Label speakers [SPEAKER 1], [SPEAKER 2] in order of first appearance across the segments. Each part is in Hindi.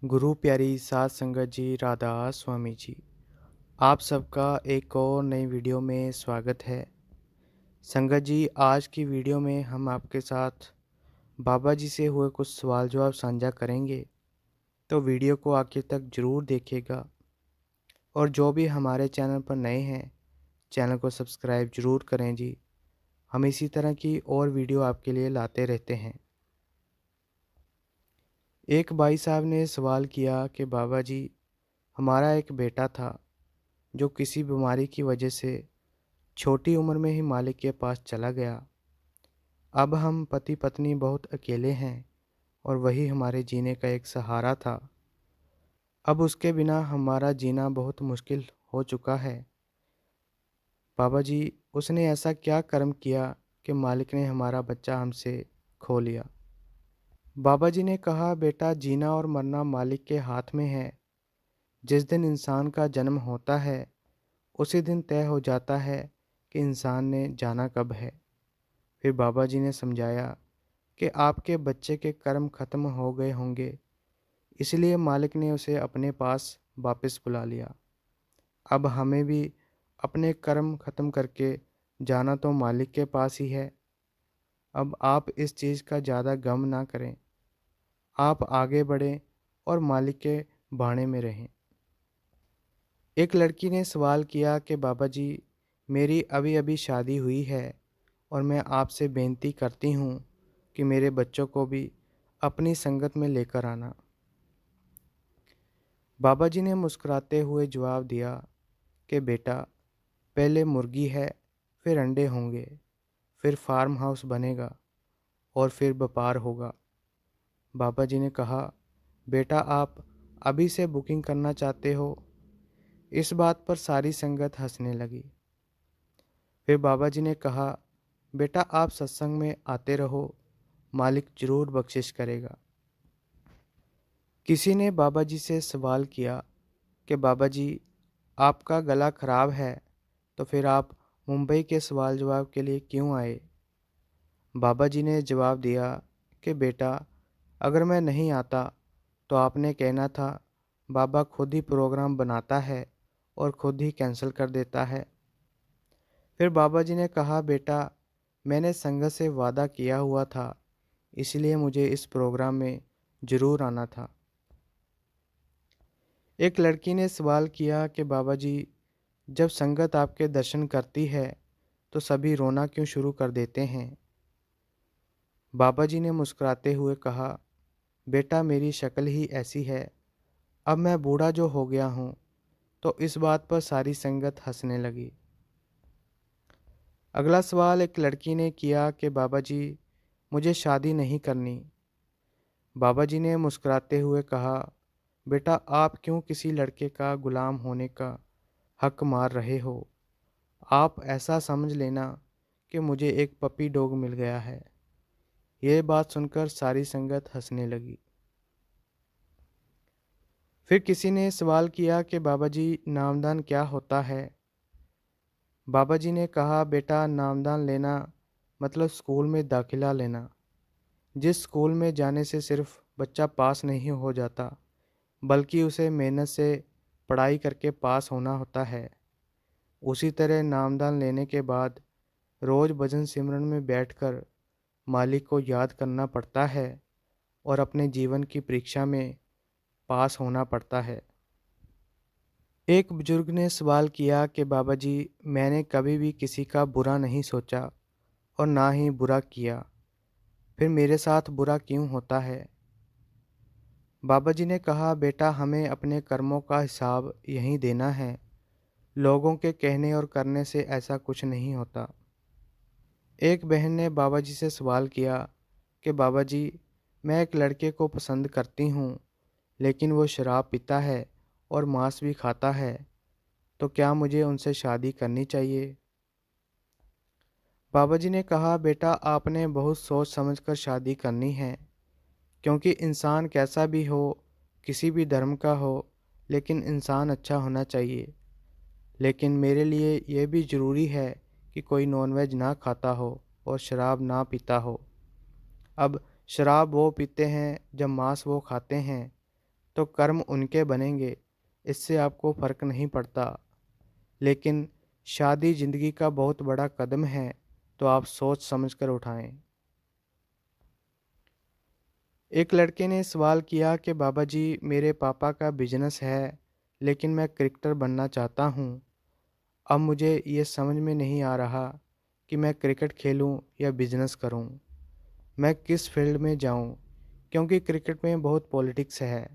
[SPEAKER 1] गुरु प्यारी सात संगत जी राधा स्वामी जी। आप सबका एक और नई वीडियो में स्वागत है। संगत जी, आज की वीडियो में हम आपके साथ बाबा जी से हुए कुछ सवाल जवाब साझा करेंगे, तो वीडियो को आखिर तक ज़रूर देखिएगा। और जो भी हमारे चैनल पर नए हैं, चैनल को सब्सक्राइब ज़रूर करें जी। हम इसी तरह की और वीडियो आपके लिए लाते रहते हैं। एक भाई साहब ने सवाल किया कि बाबा जी, हमारा एक बेटा था जो किसी बीमारी की वजह से छोटी उम्र में ही मालिक के पास चला गया। अब हम पति पत्नी बहुत अकेले हैं और वही हमारे जीने का एक सहारा था। अब उसके बिना हमारा जीना बहुत मुश्किल हो चुका है। बाबा जी, उसने ऐसा क्या कर्म किया कि मालिक ने हमारा बच्चा हमसे खो लिया? बाबा जी ने कहा, बेटा, जीना और मरना मालिक के हाथ में है। जिस दिन इंसान का जन्म होता है उसी दिन तय हो जाता है कि इंसान ने जाना कब है। फिर बाबा जी ने समझाया कि आपके बच्चे के कर्म खत्म हो गए होंगे, इसलिए मालिक ने उसे अपने पास वापस बुला लिया। अब हमें भी अपने कर्म खत्म करके जाना तो मालिक के पास ही है। अब आप इस चीज़ का ज़्यादा गम ना करें। आप आगे बढ़ें और मालिक के बाणे में रहें। एक लड़की ने सवाल किया कि बाबा जी, मेरी अभी अभी शादी हुई है और मैं आपसे बेनती करती हूँ कि मेरे बच्चों को भी अपनी संगत में लेकर आना। बाबा जी ने मुस्कुराते हुए जवाब दिया कि बेटा, पहले मुर्गी है, फिर अंडे होंगे, फिर फार्म हाउस बनेगा और फिर व्यापार होगा। बाबा जी ने कहा, बेटा, आप अभी से बुकिंग करना चाहते हो? इस बात पर सारी संगत हंसने लगी। फिर बाबा जी ने कहा, बेटा, आप सत्संग में आते रहो, मालिक जरूर बख्शिश करेगा। किसी ने बाबा जी से सवाल किया कि बाबा जी, आपका गला खराब है, तो फिर आप मुंबई के सवाल जवाब के लिए क्यों आए? बाबा जी ने जवाब दिया कि बेटा, अगर मैं नहीं आता तो आपने कहना था बाबा खुद ही प्रोग्राम बनाता है और खुद ही कैंसिल कर देता है। फिर बाबा जी ने कहा, बेटा, मैंने संगत से वादा किया हुआ था, इसलिए मुझे इस प्रोग्राम में ज़रूर आना था। एक लड़की ने सवाल किया कि बाबा जी, जब संगत आपके दर्शन करती है तो सभी रोना क्यों शुरू कर देते हैं? बाबा जी ने मुस्कुराते हुए कहा, बेटा, मेरी शक्ल ही ऐसी है। अब मैं बूढ़ा जो हो गया हूँ, तो इस बात पर सारी संगत हंसने लगी। अगला सवाल एक लड़की ने किया कि बाबा जी, मुझे शादी नहीं करनी। बाबा जी ने मुस्कुराते हुए कहा, बेटा, आप क्यों किसी लड़के का गुलाम होने का हक मार रहे हो? आप ऐसा समझ लेना कि मुझे एक पपी डॉग मिल गया है। यह बात सुनकर सारी संगत हंसने लगी। फिर किसी ने सवाल किया कि बाबा जी, नामदान क्या होता है? बाबा जी ने कहा, बेटा, नामदान लेना मतलब स्कूल में दाखिला लेना। जिस स्कूल में जाने से सिर्फ बच्चा पास नहीं हो जाता, बल्कि उसे मेहनत से पढ़ाई करके पास होना होता है। उसी तरह नामदान लेने के बाद रोज़ भजन सिमरन में बैठकर मालिक को याद करना पड़ता है और अपने जीवन की परीक्षा में पास होना पड़ता है। एक बुजुर्ग ने सवाल किया कि बाबा जी, मैंने कभी भी किसी का बुरा नहीं सोचा और ना ही बुरा किया, फिर मेरे साथ बुरा क्यों होता है? बाबा जी ने कहा, बेटा, हमें अपने कर्मों का हिसाब यहीं देना है। लोगों के कहने और करने से ऐसा कुछ नहीं होता। एक बहन ने बाबा जी से सवाल किया कि बाबा जी, मैं एक लड़के को पसंद करती हूँ, लेकिन वो शराब पीता है और मांस भी खाता है, तो क्या मुझे उनसे शादी करनी चाहिए? बाबा जी ने कहा, बेटा, आपने बहुत सोच समझकर शादी करनी है, क्योंकि इंसान कैसा भी हो, किसी भी धर्म का हो, लेकिन इंसान अच्छा होना चाहिए। लेकिन मेरे लिए यह भी ज़रूरी है कि कोई नॉनवेज ना खाता हो और शराब ना पीता हो। अब शराब वो पीते हैं जब मांस वो खाते हैं, तो कर्म उनके बनेंगे, इससे आपको फ़र्क नहीं पड़ता। लेकिन शादी ज़िंदगी का बहुत बड़ा कदम है, तो आप सोच समझ कर उठाएँ। एक लड़के ने सवाल किया कि बाबा जी, मेरे पापा का बिजनेस है, लेकिन मैं क्रिकेटर बनना चाहता हूँ। अब मुझे ये समझ में नहीं आ रहा कि मैं क्रिकेट खेलूँ या बिजनेस करूँ। मैं किस फील्ड में जाऊँ, क्योंकि क्रिकेट में बहुत पॉलिटिक्स है।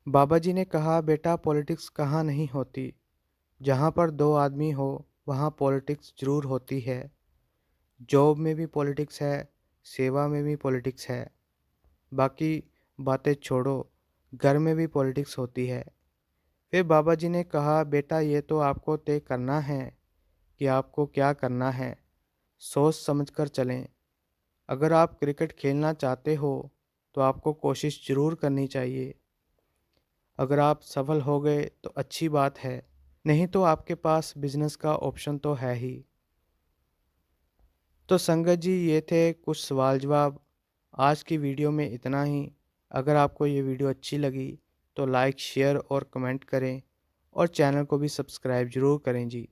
[SPEAKER 1] बाबा जी ने कहा, बेटा पॉलिटिक्स कहाँ नहीं होती। जहाँ पर दो आदमी हो वहाँ पॉलिटिक्स ज़रूर होती है। जॉब में भी पॉलिटिक्स है, सेवा में भी पॉलिटिक्स है। बाकी बातें छोड़ो, घर में भी पॉलिटिक्स होती है। फिर बाबा जी ने कहा, बेटा ये तो आपको तय करना है कि आपको क्या करना है। सोच समझ कर चलें। अगर आप क्रिकेट खेलना चाहते हो तो आपको कोशिश ज़रूर करनी चाहिए। अगर आप सफल हो गए तो अच्छी बात है, नहीं तो आपके पास बिजनेस का ऑप्शन तो है ही। तो संगत जी, ये थे कुछ सवाल जवाब। आज की वीडियो में इतना ही। अगर आपको ये वीडियो अच्छी लगी तो लाइक शेयर और कमेंट करें और चैनल को भी सब्सक्राइब ज़रूर करें जी।